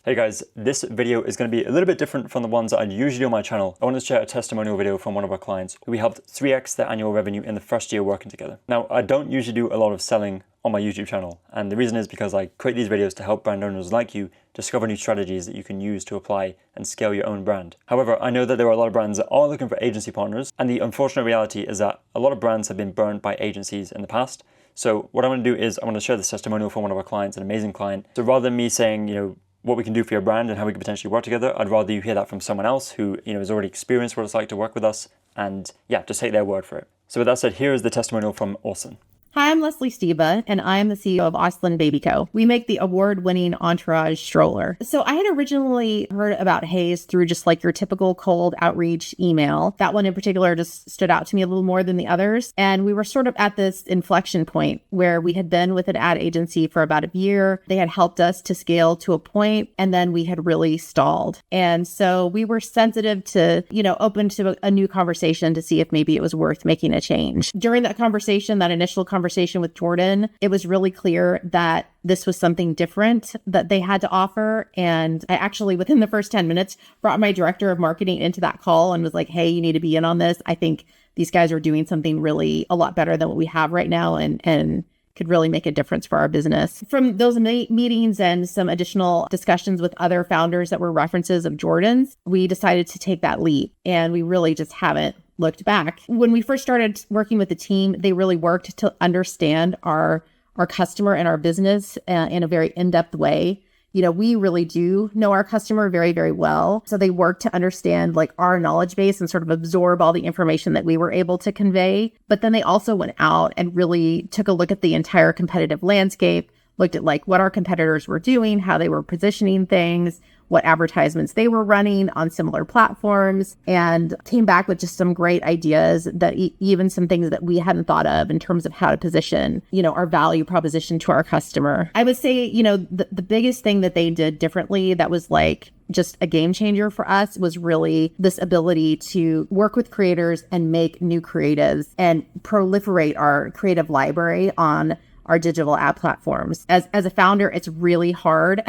Hey guys, this video is going to be a little bit different from the ones that I usually do on my channel. I want to share a testimonial video from one of our clients who we helped 3x their annual revenue in the first year working together. Now, I don't usually do a lot of selling on my YouTube channel, and the reason is because I create these videos to help brand owners like you discover new strategies that you can use to apply and scale your own brand. However, I know that there are a lot of brands that are looking for agency partners, and the unfortunate reality is that a lot of brands have been burned by agencies in the past. So what I'm going to do is I'm going to share this testimonial from one of our clients, an amazing client. So rather than me saying, what we can do for your brand and how we can potentially work together, I'd rather you hear that from someone else who, has already experienced what it's like to work with us, and just take their word for it. So with that said, here is the testimonial from Austlen. Hi, I'm Leslie Steba, and I am the CEO of Austlen Baby Co. We make the award-winning Entourage stroller. So I had originally heard about Hays through just like your typical cold outreach email. That one in particular just stood out to me a little more than the others. And we were sort of at this inflection point where we had been with an ad agency for about a year. They had helped us to scale to a point, and then we had really stalled. And so we were sensitive to, open to a new conversation to see if maybe it was worth making a change. During that conversation, that initial conversation with Jordan, it was really clear that this was something different that they had to offer. And I actually, within the first 10 minutes, brought my director of marketing into that call and was like, hey, you need to be in on this. I think these guys are doing something really a lot better than what we have right now and could really make a difference for our business. From those meetings and some additional discussions with other founders that were references of Jordan's, we decided to take that leap, and we really just haven't looked back. When we first started working with the team, they really worked to understand our customer and our business in a very in-depth way. We really do know our customer very, very well. So they worked to understand like our knowledge base and sort of absorb all the information that we were able to convey. But then they also went out and really took a look at the entire competitive landscape, looked at like what our competitors were doing, how they were positioning things, what advertisements they were running on similar platforms, and came back with just some great ideas that even some things that we hadn't thought of in terms of how to position, our value proposition to our customer. I would say, the biggest thing that they did differently that was like just a game changer for us was really this ability to work with creators and make new creatives and proliferate our creative library on our digital ad platforms. As a founder, it's really hard,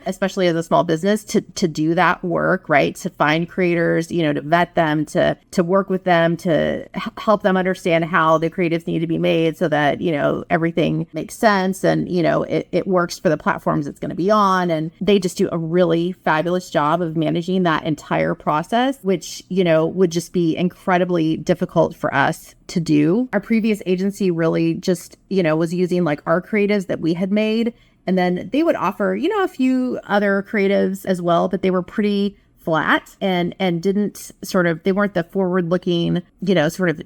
especially as a small business, to do that work, right? To find creators, to vet them, to work with them, to help them understand how the creatives need to be made so that, everything makes sense and, it works for the platforms it's going to be on. And they just do a really fabulous job of managing that entire process, which, would just be incredibly difficult for us to do. Our previous agency really just, was using like our creatives that we had made. And then they would offer, a few other creatives as well, but they were pretty flat and didn't they weren't the forward-looking, sort of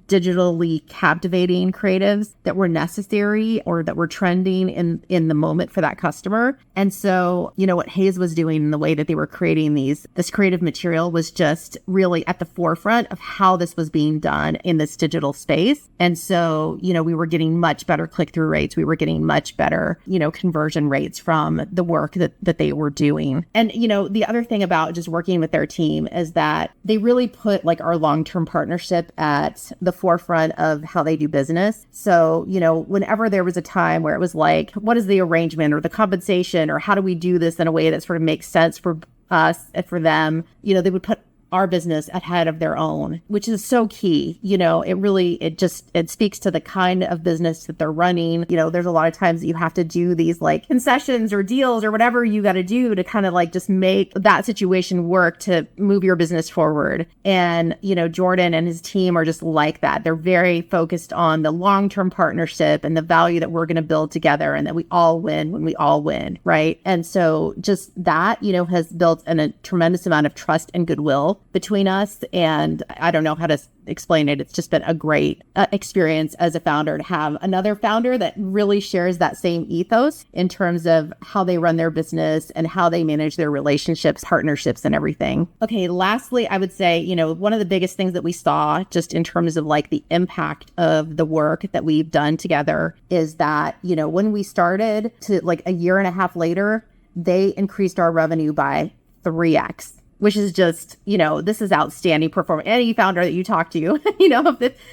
digitally captivating creatives that were necessary or that were trending in the moment for that customer. And so, what Hays was doing in the way that they were creating this creative material was just really at the forefront of how this was being done in this digital space. And so, we were getting much better click-through rates. We were getting much better, conversion rates from the work that they were doing. And, the other thing about just working with their team is that they really put like our long-term partnership at the forefront of how they do business. So, whenever there was a time where it was like, what is the arrangement or the compensation or how do we do this in a way that sort of makes sense for us and for them, they would put our business ahead of their own, which is so key. It speaks to the kind of business that they're running. There's a lot of times that you have to do these like concessions or deals or whatever you got to do to kind of like just make that situation work to move your business forward. And, Jordan and his team are just like that. They're very focused on the long-term partnership and the value that we're going to build together and that we all win when we all win. Right. And so just that, has built a tremendous amount of trust and goodwill between us. And I don't know how to explain it. It's just been a great experience as a founder to have another founder that really shares that same ethos in terms of how they run their business and how they manage their relationships, partnerships, and everything. Okay, lastly, I would say, one of the biggest things that we saw just in terms of like the impact of the work that we've done together is that, when we started to like a year and a half later, they increased our revenue by 3x. which is just, this is outstanding performance. Any founder that you talk to,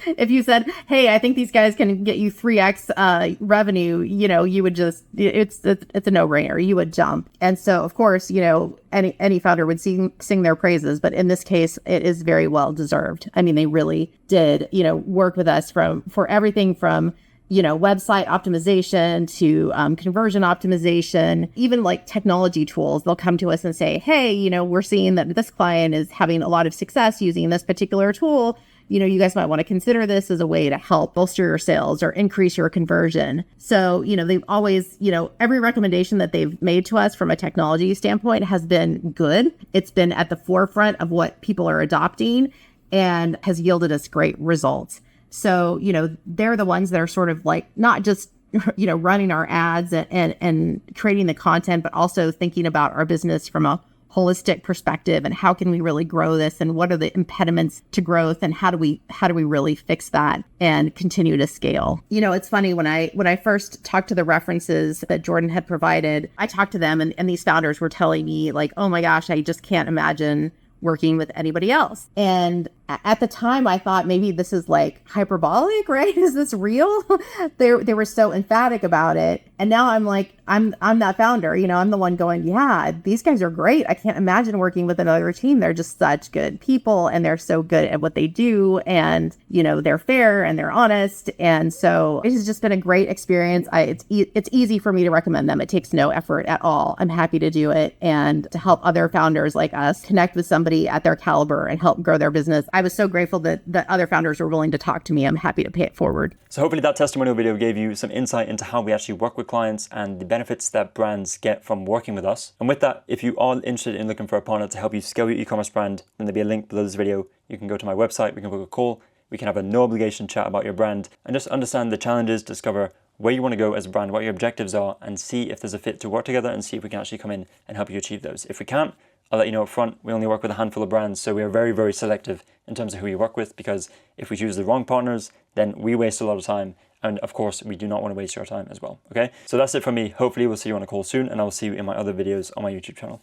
if you said, hey, I think these guys can get you 3x revenue, you would just, it's a no-brainer. You would jump. And so, of course, any founder would sing their praises, but in this case, it is very well deserved. I mean, they really did, work with us for everything from website optimization to conversion optimization, even like technology tools. They'll come to us and say, hey, we're seeing that this client is having a lot of success using this particular tool. You guys might want to consider this as a way to help bolster your sales or increase your conversion. So, they've always, every recommendation that they've made to us from a technology standpoint has been good. It's been at the forefront of what people are adopting and has yielded us great results. So, they're the ones that are sort of like not just, running our ads and creating the content, but also thinking about our business from a holistic perspective and how can we really grow this and what are the impediments to growth and how do we really fix that and continue to scale. It's funny when I first talked to the references that Jordan had provided, I talked to them and these founders were telling me like, oh my gosh, I just can't imagine working with anybody else. And at the time, I thought maybe this is like hyperbolic, right? Is this real? They were so emphatic about it. And now I'm like, I'm that founder, I'm the one going, yeah, these guys are great. I can't imagine working with another team. They're just such good people and they're so good at what they do. And, they're fair and they're honest. And so it has just been a great experience. It's easy for me to recommend them. It takes no effort at all. I'm happy to do it and to help other founders like us connect with somebody at their caliber and help grow their business. I was so grateful that other founders were willing to talk to me. I'm happy to pay it forward. So hopefully that testimonial video gave you some insight into how we actually work with clients and the benefits that brands get from working with us. And with that, if you are interested in looking for a partner to help you scale your e-commerce brand, then there'll be a link below this video. You can go to my website, we can book a call, we can have a no obligation chat about your brand and just understand the challenges, discover where you want to go as a brand, what your objectives are, and see if there's a fit to work together and see if we can actually come in and help you achieve those. If we can't, I'll let you know up front, we only work with a handful of brands, so we are very, very selective in terms of who we work with, because if we choose the wrong partners, then we waste a lot of time. And of course, we do not want to waste your time as well, okay? So that's it from me. Hopefully we'll see you on a call soon, and I will see you in my other videos on my YouTube channel.